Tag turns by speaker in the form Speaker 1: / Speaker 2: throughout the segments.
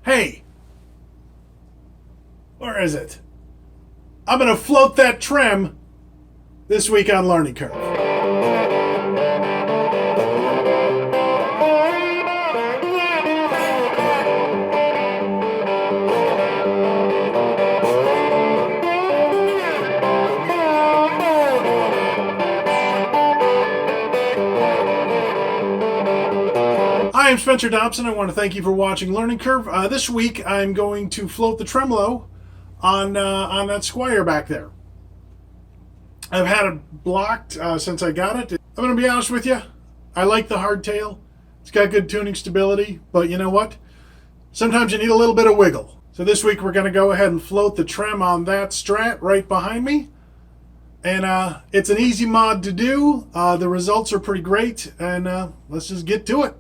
Speaker 1: Hey, where is it? I'm going to float that trem this week on Learning Curve. Hi, I'm Spencer Dobson. I want to thank you for watching Learning Curve. This week I'm going to float the tremolo on that squier back there. I've had it blocked since I got it. I'm going to be honest with you. I like the hardtail. It's got good tuning stability, but you know what? Sometimes you need a little bit of wiggle. So this week we're going to go ahead and float the trem on that Strat right behind me. And it's an easy mod to do. The results are pretty great, and let's just get to it.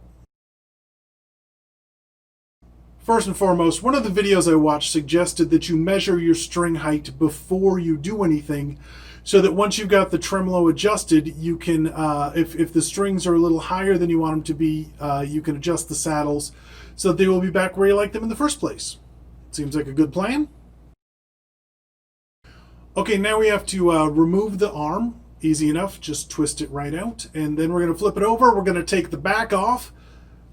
Speaker 1: First and foremost, one of the videos I watched suggested that you measure your string height before you do anything, so that once you've got the tremolo adjusted, you can, if the strings are a little higher than you want them to be, you can adjust the saddles so that they will be back where you like them in the first place. Seems like a good plan. Okay, now we have to remove the arm. Easy enough, just twist it right out. And then we're going to flip it over. We're going to take the back off.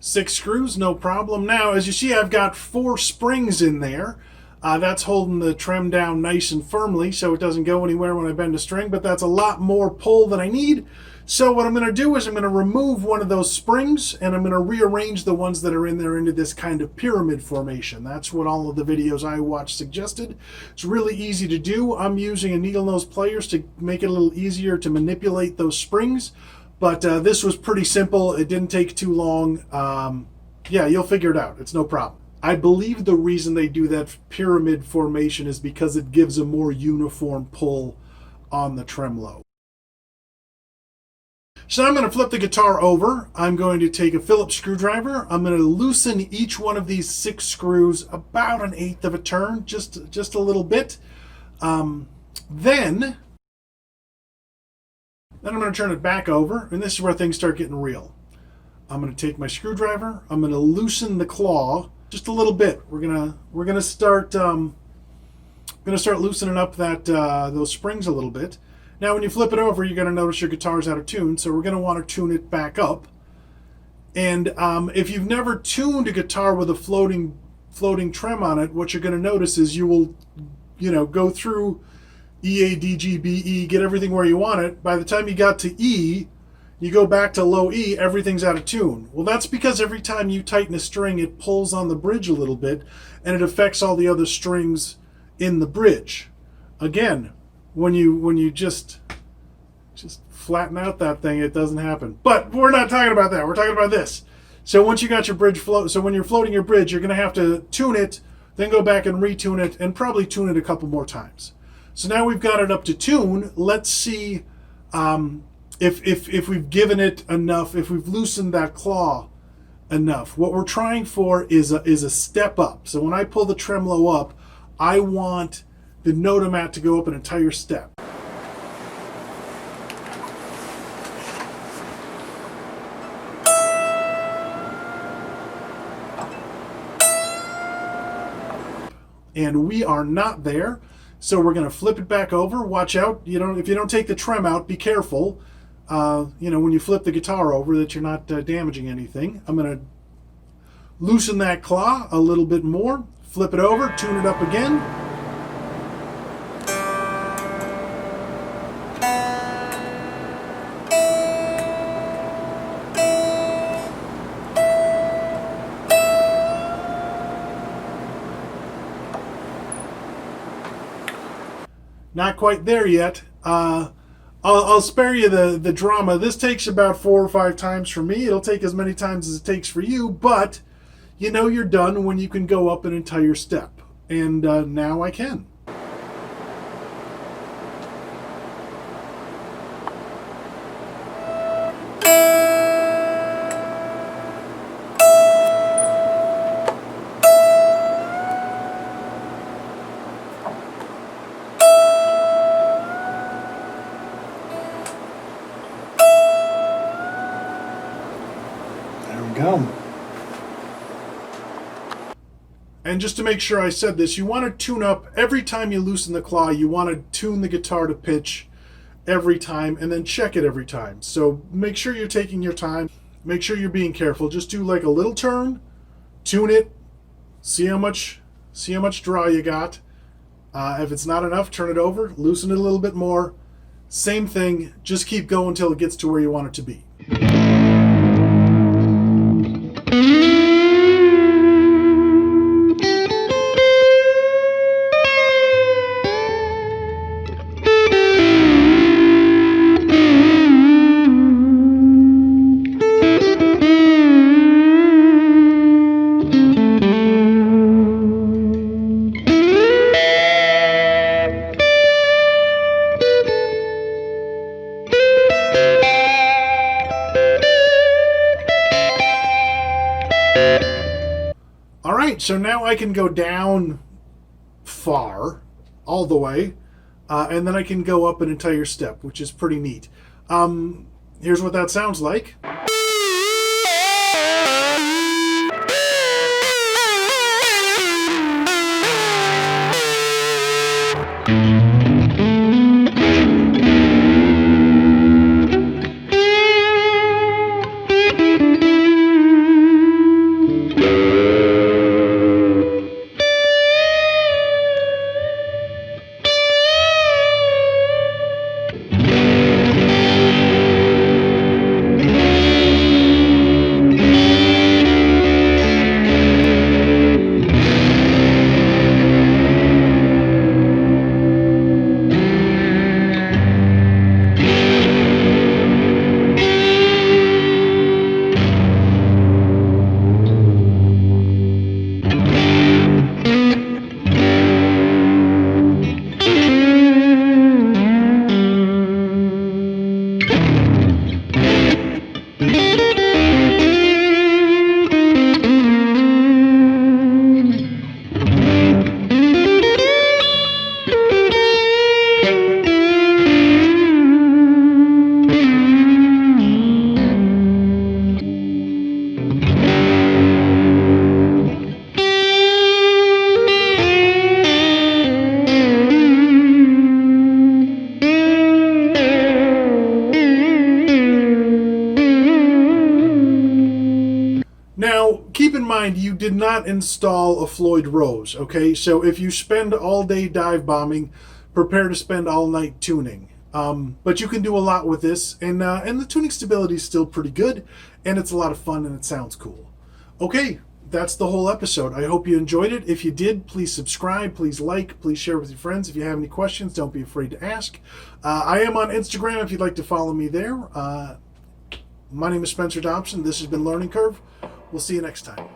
Speaker 1: 6 screws, no problem. Now, as you see, I've got 4 springs in there. That's holding the trem down nice and firmly so it doesn't go anywhere when I bend a string, but that's a lot more pull than I need. So what I'm going to do is I'm going to remove one of those springs, and I'm going to rearrange the ones that are in there into this kind of pyramid formation. That's what all of the videos I watched suggested. It's really easy to do. I'm using a needle nose pliers to make it a little easier to manipulate those springs. But this was pretty simple. It didn't take too long. Yeah, you'll figure it out. It's no problem. I believe the reason they do that pyramid formation is because it gives a more uniform pull on the tremolo. So I'm going to flip the guitar over. I'm going to take a Phillips screwdriver. I'm going to loosen each one of these 6 screws about 1/8 of a turn, just a little bit. Then I'm going to turn it back over, and this is where things start getting real. I'm going to take my screwdriver. I'm going to loosen the claw just a little bit. We're gonna start loosening up that those springs a little bit. Now, when you flip it over, you're going to notice your guitar's out of tune, so we're going to want to tune it back up. And if you've never tuned a guitar with a floating trem on it, what you're going to notice is you will, go through E, A, D, G, B, E, get everything where you want it. By the time you got to E, you go back to low E, everything's out of tune. Well, that's because every time you tighten a string, it pulls on the bridge a little bit, and it affects all the other strings in the bridge. Again, when you just flatten out that thing, it doesn't happen. But we're not talking about that. We're talking about this. So once you got your bridge so when you're floating your bridge, you're going to have to tune it, then go back and retune it, and probably tune it a couple more times. So now we've got it up to tune. Let's see if we've given it enough, if we've loosened that claw enough. What we're trying for is a step up. So when I pull the tremolo up, I want the notomat to go up an entire step. And we are not there. So we're going to flip it back over. Watch out. If you don't take the trem out, be careful. When you flip the guitar over, that you're not damaging anything. I'm going to loosen that claw a little bit more. Flip it over, tune it up again. Not quite there yet. I'll spare you the drama. This takes about 4 or 5 times for me. It'll take as many times as it takes for you, but you're done when you can go up an entire step. And now I can. There we go. And just to make sure I said this, you want to tune up every time you loosen the claw. You want to tune the guitar to pitch every time and then check it every time. So make sure you're taking your time. Make sure you're being careful. Just do like a little turn, tune it, see how much draw you got. If it's not enough, turn it over, loosen it a little bit more. Same thing, just keep going until it gets to where you want it to be. All right, so now I can go down far, all the way, and then I can go up an entire step, which is pretty neat. Here's what that sounds like. Now, keep in mind, you did not install a Floyd Rose, okay? So if you spend all day dive bombing, prepare to spend all night tuning. But you can do a lot with this, and the tuning stability is still pretty good, and it's a lot of fun, and it sounds cool. Okay, that's the whole episode. I hope you enjoyed it. If you did, please subscribe, please like, please share with your friends. If you have any questions, don't be afraid to ask. I am on Instagram if you'd like to follow me there. My name is Spencer Dobson. This has been Learning Curve. We'll see you next time.